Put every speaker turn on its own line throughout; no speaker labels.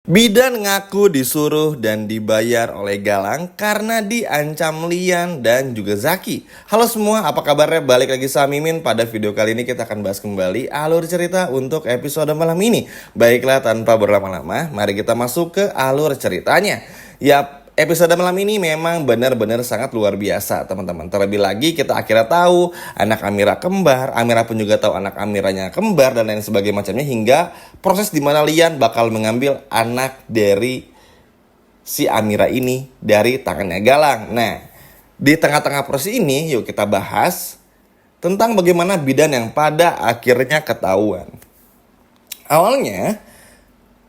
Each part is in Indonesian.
Bidan ngaku disuruh dan dibayar oleh Galang karena diancam Lian dan juga Zaki. Halo semua, apa kabarnya? Balik lagi sama Mimin. Pada video kali ini kita akan bahas kembali alur cerita untuk episode malam ini. Baiklah, tanpa berlama-lama, mari kita masuk ke alur ceritanya. Yap, episode malam ini memang benar-benar sangat luar biasa, teman-teman. Terlebih lagi kita akhirnya tahu anak Amira kembar, Amira pun juga tahu anak Amiranya kembar dan lain sebagainya macamnya, hingga proses di mana Lian bakal mengambil anak dari si Amira ini dari tangannya Galang. Nah, di tengah-tengah proses ini yuk kita bahas tentang bagaimana bidan yang pada akhirnya ketahuan. Awalnya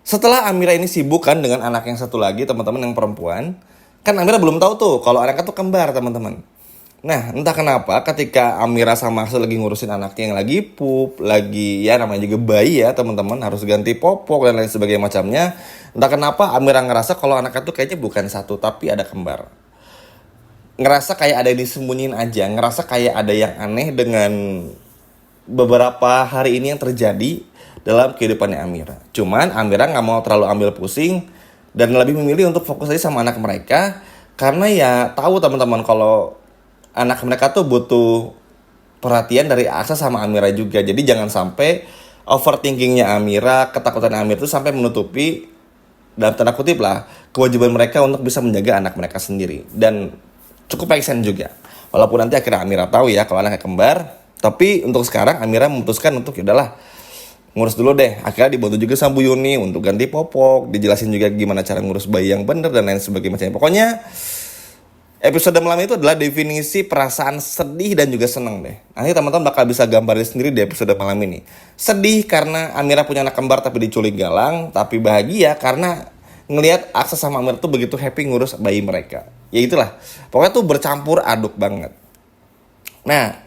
setelah Amira ini sibuk kan dengan anak yang satu lagi, teman-teman, yang perempuan, kan Amira belum tahu tuh kalau anaknya tuh kembar, teman-teman. Nah, entah kenapa ketika Amira sama Axel lagi ngurusin anaknya yang lagi pup, lagi ya namanya juga bayi ya, teman-teman, harus ganti popok dan lain sebagainya macamnya. Entah kenapa Amira ngerasa kalau anaknya tuh kayaknya bukan satu tapi ada kembar. Ngerasa kayak ada yang disembunyiin aja, ngerasa kayak ada yang aneh dengan beberapa hari ini yang terjadi dalam kehidupannya Amira. Cuman Amira nggak mau terlalu ambil pusing dan lebih memilih untuk fokus aja sama anak mereka, karena ya tahu teman-teman kalau anak mereka tuh butuh perhatian dari Aksa sama Amira juga. Jadi jangan sampai overthinkingnya Amira, ketakutan Amira itu sampai menutupi, dalam tanda kutip lah, kewajiban mereka untuk bisa menjaga anak mereka sendiri. Dan cukup make sense juga. Walaupun nanti akhirnya Amira tahu ya kalau anaknya kembar, tapi untuk sekarang Amira memutuskan untuk yaudahlah, ngurus dulu deh. Akhirnya dibantu juga sama Bu Yuni untuk ganti popok, dijelasin juga gimana cara ngurus bayi yang bener dan lain sebagainya macamnya. Pokoknya episode malam itu adalah definisi perasaan sedih dan juga seneng deh. Nanti teman-teman bakal bisa gambarin sendiri di episode malam ini. Sedih karena Amira punya anak kembar tapi diculik Galang, tapi bahagia karena ngelihat Aksa sama Amira tuh begitu happy ngurus bayi mereka. Ya itulah, pokoknya tuh bercampur aduk banget. Nah,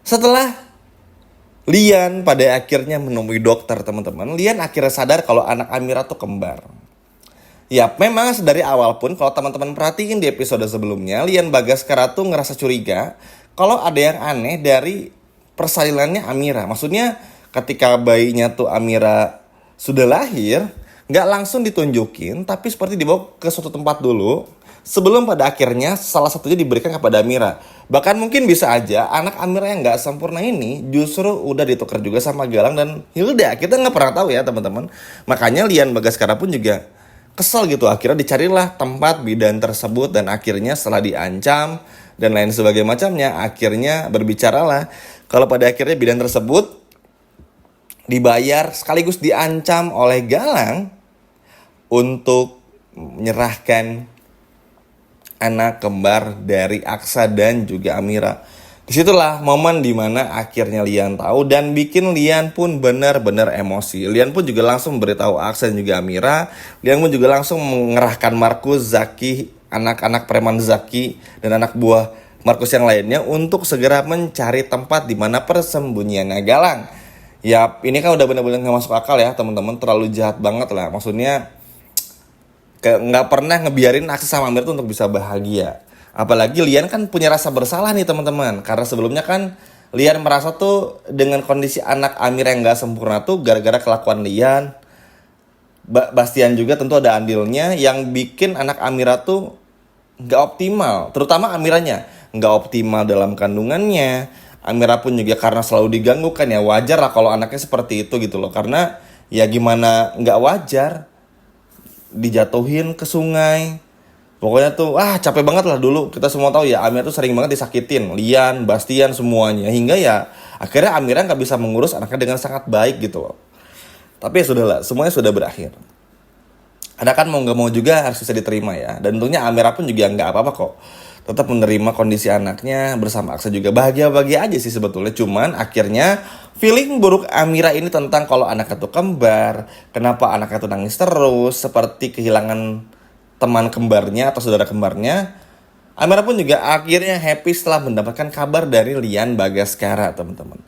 setelah Lian pada akhirnya menemui dokter, teman-teman, Lian akhirnya sadar kalau anak Amira tuh kembar. Ya, memang dari awal pun kalau teman-teman perhatiin di episode sebelumnya, Lian Bagaskara tuh ngerasa curiga kalau ada yang aneh dari persalinannya Amira. Maksudnya ketika bayinya tuh Amira sudah lahir, nggak langsung ditunjukin, tapi seperti dibawa ke suatu tempat dulu sebelum pada akhirnya salah satunya diberikan kepada Amira. Bahkan mungkin bisa aja anak Amira yang nggak sempurna ini justru udah ditukar juga sama Galang dan Hilda. Kita nggak pernah tahu ya, teman-teman. Makanya Lian Bagaskara pun juga kesel gitu. Akhirnya dicarilah tempat bidan tersebut dan akhirnya setelah diancam dan lain sebagainya macamnya, akhirnya berbicaralah kalau pada akhirnya bidan tersebut dibayar sekaligus diancam oleh Galang untuk menyerahkan anak kembar dari Aksa dan juga Amira. Disitulah momen dimana akhirnya Lian tahu dan bikin Lian pun benar-benar emosi. Lian pun juga langsung memberitahu Aksa dan juga Amira. Lian pun juga langsung mengerahkan Markus, Zaki, anak-anak preman Zaki dan anak buah Markus yang lainnya untuk segera mencari tempat di mana persembunyiannya Galang. Ya, ini kan udah benar-benar gak masuk akal ya, teman-teman. Terlalu jahat banget lah. Maksudnya nggak pernah ngebiarin Aksa sama Amir tuh untuk bisa bahagia. Apalagi Lian kan punya rasa bersalah nih, teman-teman, karena sebelumnya kan Lian merasa tuh dengan kondisi anak Amir yang nggak sempurna tuh gara-gara kelakuan Lian. Bastian juga tentu ada andilnya yang bikin anak Amira tuh nggak optimal, terutama Amiranya nggak optimal dalam kandungannya. Amira pun juga karena selalu diganggu kan, ya wajar lah kalau anaknya seperti itu gitu loh, karena ya gimana nggak wajar dijatuhin ke sungai. Pokoknya tuh capek banget lah dulu. Kita semua tahu ya Amira tuh sering banget disakitin Lian, Bastian, semuanya. Hingga ya akhirnya Amira gak bisa mengurus anaknya dengan sangat baik gitu loh. Tapi ya sudahlah, semuanya sudah berakhir. Ada kan mau gak mau juga harus bisa diterima ya. Dan tentunya Amira pun juga gak apa-apa kok, tetap menerima kondisi anaknya bersama Aksa juga. Bahagia-bahagia aja sih sebetulnya. Cuman akhirnya feeling buruk Amira ini tentang kalau anaknya tuh kembar, kenapa anaknya tuh nangis terus, seperti kehilangan teman kembarnya atau saudara kembarnya. Amira pun juga akhirnya happy setelah mendapatkan kabar dari Lian Bagaskara, teman-teman.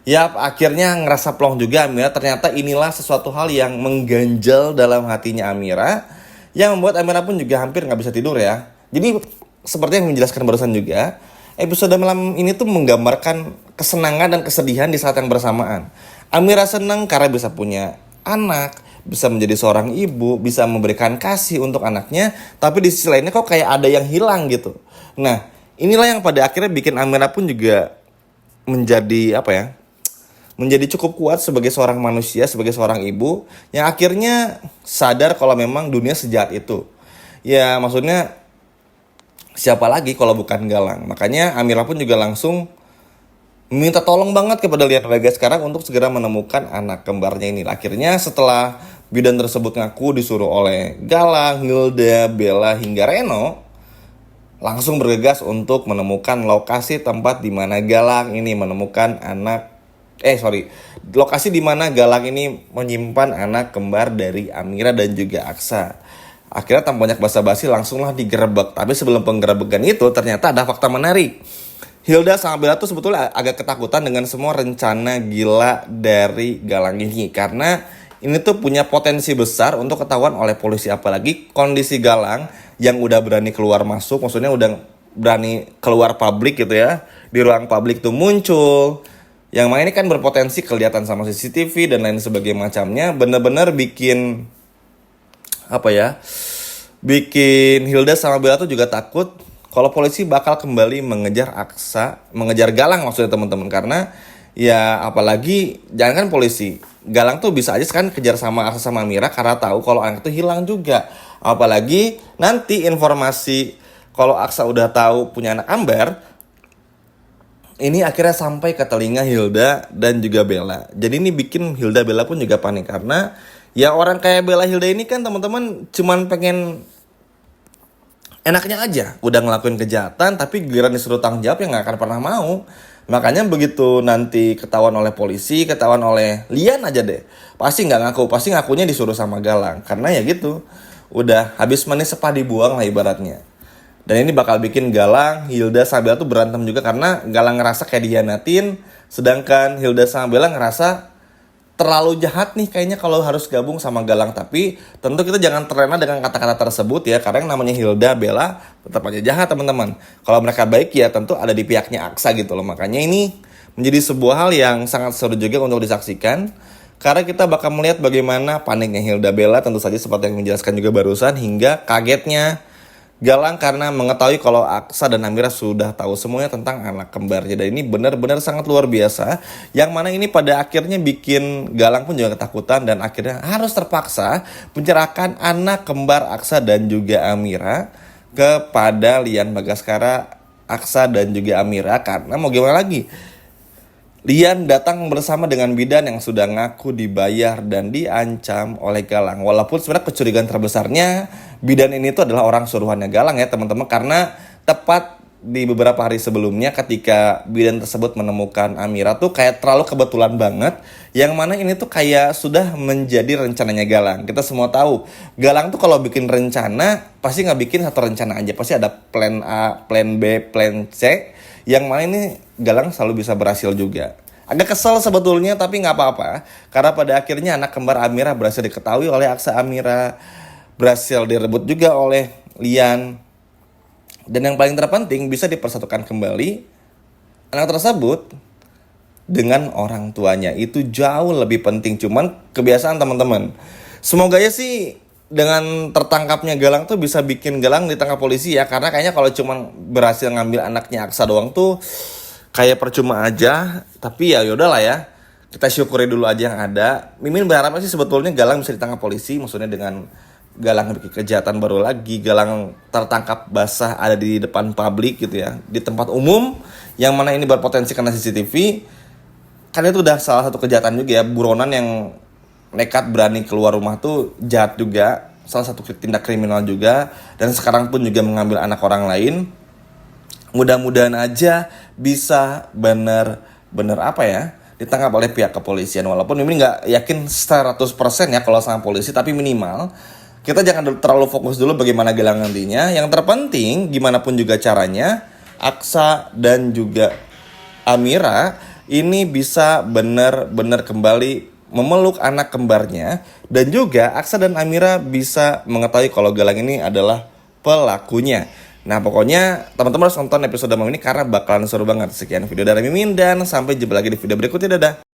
Ya, akhirnya ngerasa plong juga Amira. Ternyata inilah sesuatu hal yang mengganjal dalam hatinya Amira, yang membuat Amira pun juga hampir gak bisa tidur ya. Jadi seperti yang menjelaskan barusan juga, episode malam ini tuh menggambarkan kesenangan dan kesedihan di saat yang bersamaan. Amira senang karena bisa punya anak, bisa menjadi seorang ibu, bisa memberikan kasih untuk anaknya, tapi di sisi lainnya kok kayak ada yang hilang gitu. Nah, inilah yang pada akhirnya bikin Amira pun juga menjadi apa ya? Menjadi cukup kuat sebagai seorang manusia, sebagai seorang ibu yang akhirnya sadar kalau memang dunia sejahat itu. Ya, maksudnya siapa lagi kalau bukan Galang. Makanya Amira pun juga langsung minta tolong banget kepada Lian Bagas sekarang untuk segera menemukan anak kembarnya ini. Akhirnya setelah bidan tersebut ngaku disuruh oleh Galang, Hilda, Bella hingga Reno langsung bergegas untuk menemukan lokasi tempat di mana Galang ini menemukan lokasi di mana Galang ini menyimpan anak kembar dari Amira dan juga Aksa. Akhirnya tanpa banyak basa-basi langsunglah digerebek. Tapi sebelum penggerebekan itu ternyata ada fakta menarik. Hilda sama Bella tuh sebetulnya agak ketakutan dengan semua rencana gila dari Galang ini. Karena ini tuh punya potensi besar untuk ketahuan oleh polisi. Apalagi kondisi Galang yang udah berani keluar masuk, maksudnya udah berani keluar publik gitu ya. Di ruang publik tuh muncul. Yang mana ini kan berpotensi kelihatan sama CCTV dan lain sebagainya macamnya. Bener-bener bikin bikin Hilda sama Bella tuh juga takut kalau polisi bakal kembali mengejar Galang maksudnya teman-teman. Karena ya apalagi jangan kan polisi, Galang tuh bisa aja kan kejar sama Aksa sama Amira karena tahu kalau anak itu hilang juga. Apalagi nanti informasi kalau Aksa udah tahu punya anak kembar, ini akhirnya sampai ke telinga Hilda dan juga Bella. Jadi ini bikin Hilda Bella pun juga panik karena ya orang kayak Bella Hilda ini kan teman-teman cuman pengen enaknya aja, udah ngelakuin kejahatan tapi giliran disuruh tanggung jawab ya nggak akan pernah mau. Makanya begitu nanti ketahuan oleh polisi, ketahuan oleh Lian aja deh, pasti nggak ngaku, pasti ngakunya disuruh sama Galang. Karena ya gitu, udah habis manis sepah dibuang lah ibaratnya. Dan ini bakal bikin Galang, Hilda sama Bella tuh berantem juga karena Galang ngerasa kayak dihianatin, sedangkan Hilda sama Bella ngerasa terlalu jahat nih kayaknya kalau harus gabung sama Galang. Tapi tentu kita jangan terlena dengan kata-kata tersebut ya, karena yang namanya Hilda, Bella tetap aja jahat teman-teman. Kalau mereka baik ya tentu ada di pihaknya Aksa gitu loh. Makanya ini menjadi sebuah hal yang sangat seru juga untuk disaksikan. Karena kita bakal melihat bagaimana paniknya Hilda Bella tentu saja seperti yang menjelaskan juga barusan, hingga kagetnya Galang karena mengetahui kalau Aksa dan Amira sudah tahu semuanya tentang anak kembarnya. Dan ini benar-benar sangat luar biasa. Yang mana ini pada akhirnya bikin Galang pun juga ketakutan dan akhirnya harus terpaksa menyerahkan anak kembar Aksa dan juga Amira kepada Lian Bagaskara, Aksa dan juga Amira. Karena mau gimana lagi, Lian datang bersama dengan bidan yang sudah ngaku dibayar dan diancam oleh Galang. Walaupun sebenarnya kecurigaan terbesarnya bidan ini tuh adalah orang suruhannya Galang ya teman-teman. Karena tepat di beberapa hari sebelumnya ketika bidan tersebut menemukan Amira tuh kayak terlalu kebetulan banget. Yang mana ini tuh kayak sudah menjadi rencananya Galang. Kita semua tahu Galang tuh kalau bikin rencana pasti nggak bikin satu rencana aja. Pasti ada plan A, plan B, plan C. Yang mana ini Galang selalu bisa berhasil juga. Agak kesel sebetulnya tapi nggak apa-apa. Karena pada akhirnya anak kembar Amira berhasil diketahui oleh Aksa Amira. Berhasil direbut juga oleh Lian. Dan yang paling terpenting bisa dipersatukan kembali anak tersebut dengan orang tuanya. Itu jauh lebih penting. Cuman kebiasaan teman-teman. Semoga ya sih dengan tertangkapnya Galang tuh bisa bikin Galang ditangkap polisi ya. Karena kayaknya kalau cuma berhasil ngambil anaknya Aksa doang tuh kayak percuma aja. Tapi ya yaudah lah ya, kita syukuri dulu aja yang ada. Mimin berharap sih sebetulnya Galang bisa ditangkap polisi. Maksudnya dengan Galang bikin kejahatan baru lagi, Galang tertangkap basah ada di depan publik gitu ya, di tempat umum yang mana ini berpotensi kena CCTV. Kan itu udah salah satu kejahatan juga ya. Buronan yang nekat berani keluar rumah tuh jahat juga, salah satu tindak kriminal juga. Dan sekarang pun juga mengambil anak orang lain. Mudah-mudahan aja bisa bener-bener ditangkap oleh pihak kepolisian. Walaupun ini nggak yakin 100% ya kalau sama polisi, tapi minimal kita jangan terlalu fokus dulu bagaimana Galang nantinya. Yang terpenting gimana pun juga caranya Aksa dan juga Amira ini bisa benar-benar kembali memeluk anak kembarnya. Dan juga Aksa dan Amira bisa mengetahui kalau Galang ini adalah pelakunya. Nah pokoknya teman-teman harus nonton episode malam ini karena bakalan seru banget. Sekian video dari Mimin dan sampai jumpa lagi di video berikutnya. Dadah.